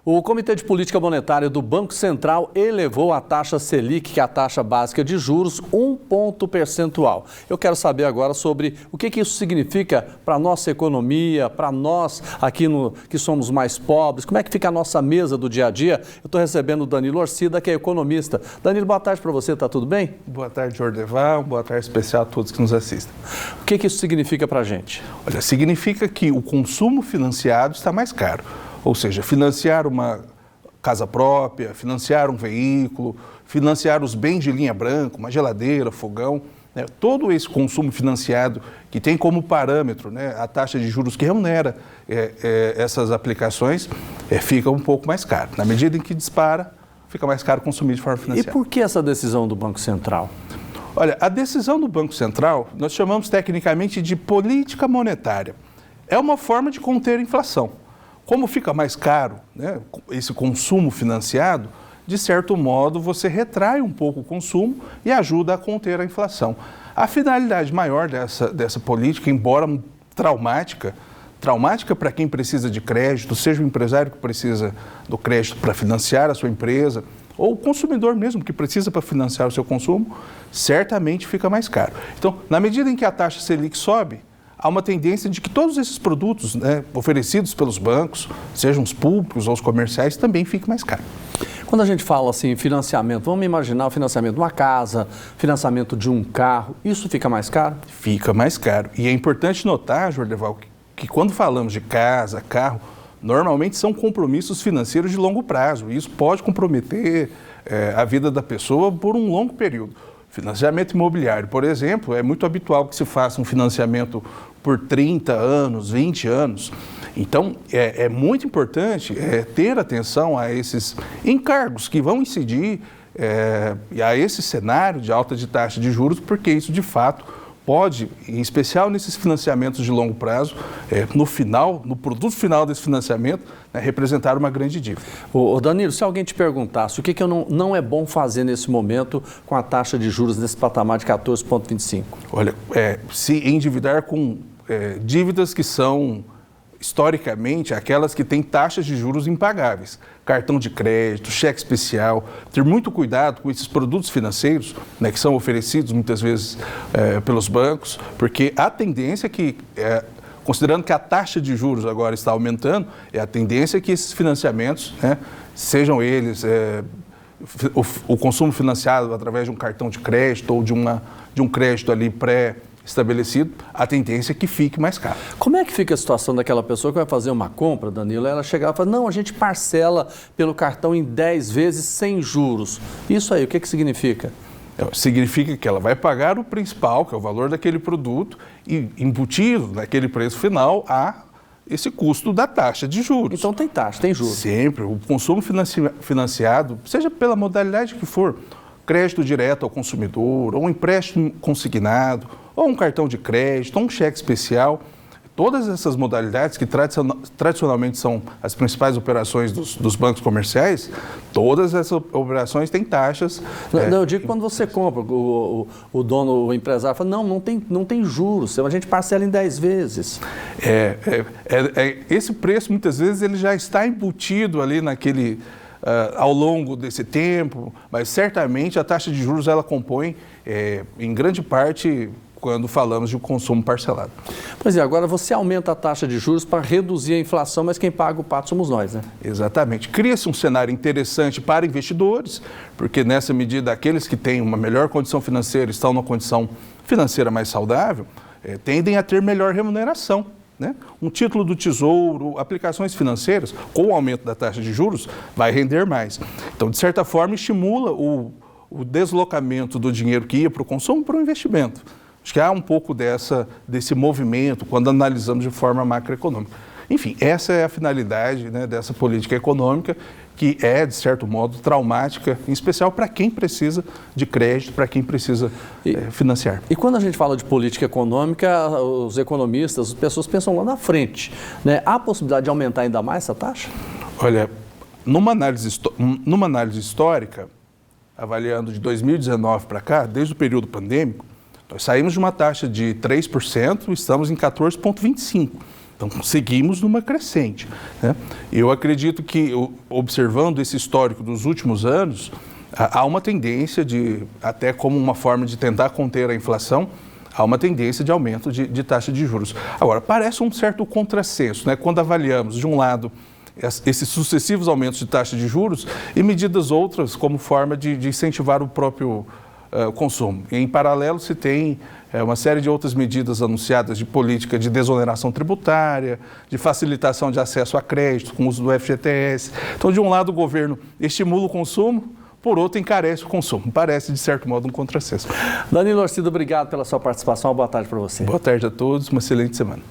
O Comitê de Política Monetária do Banco Central elevou a taxa Selic, que é a taxa básica de juros, 1 ponto percentual. Eu quero saber agora sobre o que isso significa para a nossa economia, para nós aqui que somos mais pobres, como é que fica a nossa mesa do dia a dia. Eu estou recebendo o Danilo Orcida, que é economista. Danilo, boa tarde para você, está tudo bem? Boa tarde, Jordeval, boa tarde especial a todos que nos assistem. O que isso significa para a gente? Olha, significa que o consumo financiado está mais caro. Ou seja, financiar uma casa própria, financiar um veículo, financiar os bens de linha branca, uma geladeira, fogão, né? Todo esse consumo financiado que tem como parâmetro, né, a taxa de juros que remunera essas aplicações, fica um pouco mais caro. Na medida em que dispara, fica mais caro consumir de forma financiada. E por que essa decisão do Banco Central? Olha, a decisão do Banco Central, nós chamamos tecnicamente de política monetária. É uma forma de conter a inflação. Como fica mais caro, né, esse consumo financiado, de certo modo você retrai um pouco o consumo e ajuda a conter a inflação. A finalidade maior dessa política, embora traumática para quem precisa de crédito, seja o empresário que precisa do crédito para financiar a sua empresa, ou o consumidor mesmo que precisa para financiar o seu consumo, certamente fica mais caro. Então, na medida em que a taxa Selic sobe, há uma tendência de que todos esses produtos, né, oferecidos pelos bancos, sejam os públicos ou os comerciais, também fiquem mais caros. Quando a gente fala assim, financiamento, vamos imaginar o financiamento de uma casa, financiamento de um carro, isso fica mais caro? Fica mais caro. E é importante notar, Jordeval, que quando falamos de casa, carro, normalmente são compromissos financeiros de longo prazo. E isso pode comprometer a vida da pessoa por um longo período. Financiamento imobiliário, por exemplo, é muito habitual que se faça um financiamento por 30 anos, 20 anos. Então, é muito importante ter atenção a esses encargos que vão incidir a esse cenário de alta de taxa de juros, porque isso, de fato, pode, em especial nesses financiamentos de longo prazo, no produto final desse financiamento, representar uma grande dívida. Ô Danilo, se alguém te perguntasse o que não é bom fazer nesse momento com a taxa de juros nesse patamar de 14,25? Olha, se endividar com dívidas que são, historicamente, aquelas que têm taxas de juros impagáveis, cartão de crédito, cheque especial, ter muito cuidado com esses produtos financeiros, né, que são oferecidos muitas vezes pelos bancos, porque a tendência que, considerando que a taxa de juros agora está aumentando, a tendência é que esses financiamentos, né, sejam eles o consumo financiado através de um cartão de crédito ou de um crédito ali estabelecido, a tendência é que fique mais caro. Como é que fica a situação daquela pessoa que vai fazer uma compra, Danilo? Ela chegar e fala, não, a gente parcela pelo cartão em 10 vezes sem juros. Isso aí, o que significa? Significa que ela vai pagar o principal, que é o valor daquele produto, e embutido naquele preço final há esse custo da taxa de juros. Então tem taxa, tem juros. Sempre. O consumo financiado, seja pela modalidade que for, crédito direto ao consumidor, ou um empréstimo consignado, ou um cartão de crédito, ou um cheque especial, todas essas modalidades que tradicionalmente são as principais operações dos bancos comerciais, todas essas operações têm taxas. Eu digo quando você compra, o dono, o empresário fala, não tem juros, a gente parcela em 10 vezes. Esse preço, muitas vezes, ele já está embutido ali ao longo desse tempo, mas certamente a taxa de juros ela compõe, em grande parte, quando falamos de um consumo parcelado. Pois é, agora você aumenta a taxa de juros para reduzir a inflação, mas quem paga o pato somos nós, né? Exatamente. Cria-se um cenário interessante para investidores, porque nessa medida aqueles que têm uma melhor condição financeira, estão numa condição financeira mais saudável, tendem a ter melhor remuneração, né? Um título do Tesouro, aplicações financeiras, com o aumento da taxa de juros, vai render mais. Então, de certa forma, estimula o deslocamento do dinheiro que ia para o consumo para o investimento. Acho que há um pouco desse movimento quando analisamos de forma macroeconômica. Enfim, essa é a finalidade, né, dessa política econômica, que é, de certo modo, traumática, em especial para quem precisa de crédito, para quem precisa financiar. E quando a gente fala de política econômica, os economistas, as pessoas pensam lá na frente, né? Há a possibilidade de aumentar ainda mais essa taxa? Olha, numa análise histórica, avaliando de 2019 para cá, desde o período pandêmico, nós saímos de uma taxa de 3%, estamos em 14,25%. Então, seguimos numa crescente, né? Eu acredito que, observando esse histórico dos últimos anos, há uma tendência até como uma forma de tentar conter a inflação, há uma tendência de aumento de taxa de juros. Agora, parece um certo contrassenso, né? Quando avaliamos, de um lado, esses sucessivos aumentos de taxa de juros e medidas outras como forma de incentivar o próprio consumo. Em paralelo, se tem uma série de outras medidas anunciadas de política de desoneração tributária, de facilitação de acesso a crédito com o uso do FGTS. Então, de um lado, o governo estimula o consumo, por outro, encarece o consumo. Parece, de certo modo, um contrassenso. Danilo Orsido, obrigado pela sua participação. Boa tarde para você. Boa tarde a todos, uma excelente semana.